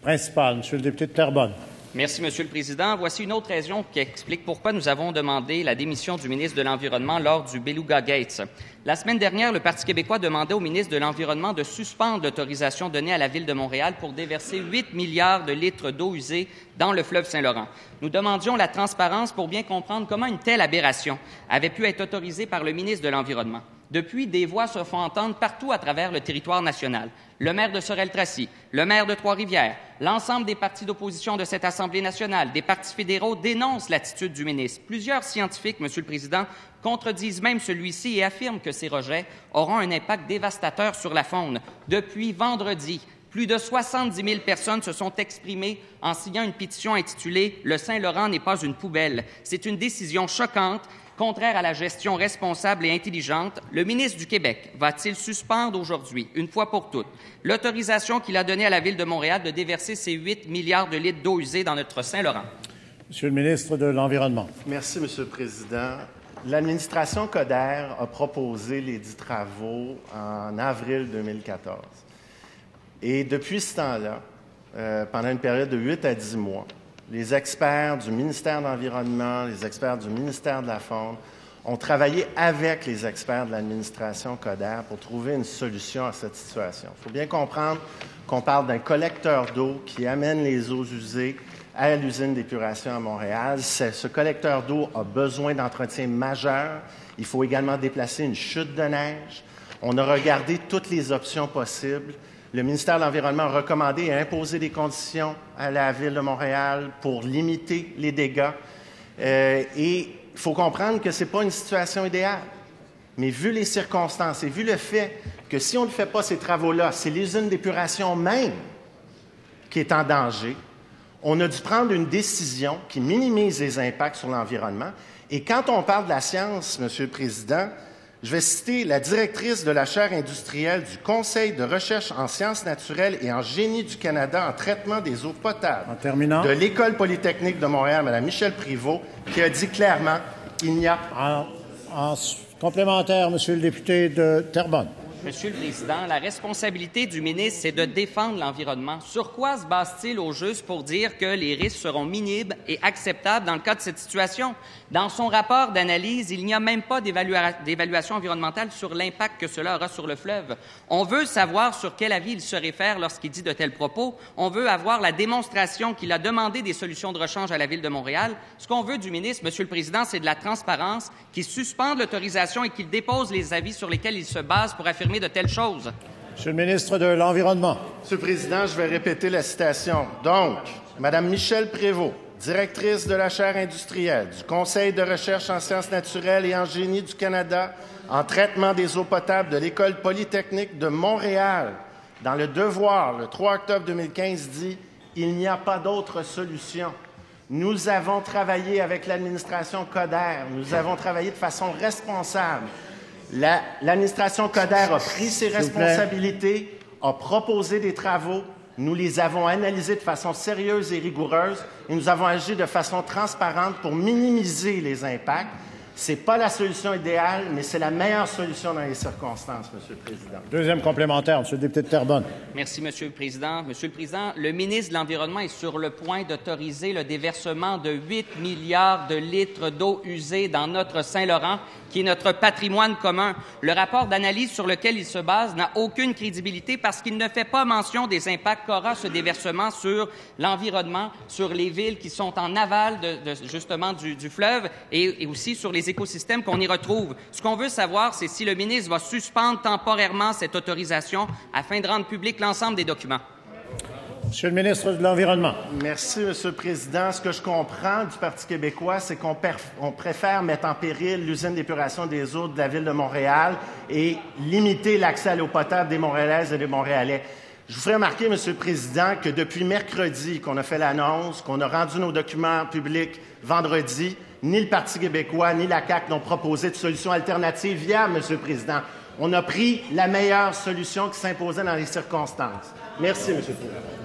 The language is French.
Principal, Monsieur le député de Terrebonne. Merci, Monsieur le Président. Voici une autre raison qui explique pourquoi nous avons demandé la démission du ministre de l'Environnement lors du Beluga Gates. La semaine dernière, le Parti québécois demandait au ministre de l'Environnement de suspendre l'autorisation donnée à la Ville de Montréal pour déverser 8 milliards de litres d'eau usée dans le fleuve Saint-Laurent. Nous demandions la transparence pour bien comprendre comment une telle aberration avait pu être autorisée par le ministre de l'Environnement. Depuis, des voix se font entendre partout à travers le territoire national. Le maire de Sorel-Tracy, le maire de Trois-Rivières, l'ensemble des partis d'opposition de cette Assemblée nationale, des partis fédéraux dénoncent l'attitude du ministre. Plusieurs scientifiques, Monsieur le Président, contredisent même celui-ci et affirment que ces rejets auront un impact dévastateur sur la faune. Depuis vendredi, plus de 70 000 personnes se sont exprimées en signant une pétition intitulée « Le Saint-Laurent n'est pas une poubelle ». C'est une décision choquante, contraire à la gestion responsable et intelligente. Le ministre du Québec va-t-il suspendre aujourd'hui, une fois pour toutes, l'autorisation qu'il a donnée à la Ville de Montréal de déverser ces 8 milliards de litres d'eau usée dans notre Saint-Laurent? Monsieur le ministre de l'Environnement. Merci, Monsieur le Président. L'administration Coder a proposé les dits travaux en avril 2014. Et depuis ce temps-là, pendant une période de 8 à 10 mois, les experts du ministère de l'Environnement, les experts du ministère de la Faune ont travaillé avec les experts de l'administration Coder pour trouver une solution à cette situation. Il faut bien comprendre qu'on parle d'un collecteur d'eau qui amène les eaux usées à l'usine d'épuration à Montréal. Ce collecteur d'eau a besoin d'entretien majeur. Il faut également déplacer une chute de neige. On a regardé toutes les options possibles. Le ministère de l'Environnement a recommandé et a imposé des conditions à la Ville de Montréal pour limiter les dégâts. Et il faut comprendre que ce n'est pas une situation idéale. Mais vu les circonstances et vu le fait que si on ne fait pas ces travaux-là, c'est l'usine d'épuration même qui est en danger, on a dû prendre une décision qui minimise les impacts sur l'environnement. Et quand on parle de la science, Monsieur le Président, je vais citer la directrice de la chaire industrielle du Conseil de recherche en sciences naturelles et en génie du Canada en traitement des eaux potables de l'École polytechnique de Montréal, Mme Michèle Prévost, qui a dit clairement qu'il n'y a... En complémentaire, Monsieur le député de Terrebonne. Monsieur le Président, la responsabilité du ministre, c'est de défendre l'environnement. Sur quoi se base-t-il au juste pour dire que les risques seront minimes et acceptables dans le cas de cette situation? Dans son rapport d'analyse, il n'y a même pas d'évaluation environnementale sur l'impact que cela aura sur le fleuve. On veut savoir sur quel avis il se réfère lorsqu'il dit de tels propos. On veut avoir la démonstration qu'il a demandé des solutions de rechange à la Ville de Montréal. Ce qu'on veut du ministre, Monsieur le Président, c'est de la transparence, qu'il suspende l'autorisation et qu'il dépose les avis sur lesquels il se base pour affirmer de telles choses. Monsieur le ministre de l'Environnement. Monsieur le Président, je vais répéter la citation. Donc, Mme Michèle Prévost, directrice de la chaire industrielle du Conseil de recherche en sciences naturelles et en génie du Canada, en traitement des eaux potables de l'École polytechnique de Montréal, dans Le Devoir, le 3 octobre 2015, dit « Il n'y a pas d'autre solution ». Nous avons travaillé avec l'administration Coder. Nous avons travaillé de façon responsable. L'administration Coder a pris ses responsabilités, a proposé des travaux. Nous les avons analysés de façon sérieuse et rigoureuse et nous avons agi de façon transparente pour minimiser les impacts. Ce n'est pas la solution idéale, mais c'est la meilleure solution dans les circonstances, Monsieur le Président. Deuxième complémentaire, Monsieur le député de Terrebonne. Merci, Monsieur le Président. Monsieur le Président, le ministre de l'Environnement est sur le point d'autoriser le déversement de 8 milliards de litres d'eau usée dans notre Saint-Laurent, qui est notre patrimoine commun. Le rapport d'analyse sur lequel il se base n'a aucune crédibilité parce qu'il ne fait pas mention des impacts qu'aura ce déversement sur l'environnement, sur les villes qui sont en aval justement du fleuve et aussi sur les écosystèmes qu'on y retrouve. Ce qu'on veut savoir, c'est si le ministre va suspendre temporairement cette autorisation afin de rendre public l'ensemble des documents. Monsieur le ministre de l'Environnement. Merci, Monsieur le Président. Ce que je comprends du Parti québécois, c'est qu'on préfère mettre en péril l'usine d'épuration des eaux de la Ville de Montréal et limiter l'accès à l'eau potable des Montréalaises et des Montréalais. Je vous ferai remarquer, Monsieur le Président, que depuis mercredi qu'on a fait l'annonce, qu'on a rendu nos documents publics vendredi, ni le Parti québécois ni la CAQ n'ont proposé de solution alternative viable, Monsieur le Président. On a pris la meilleure solution qui s'imposait dans les circonstances. Merci, Monsieur le Président.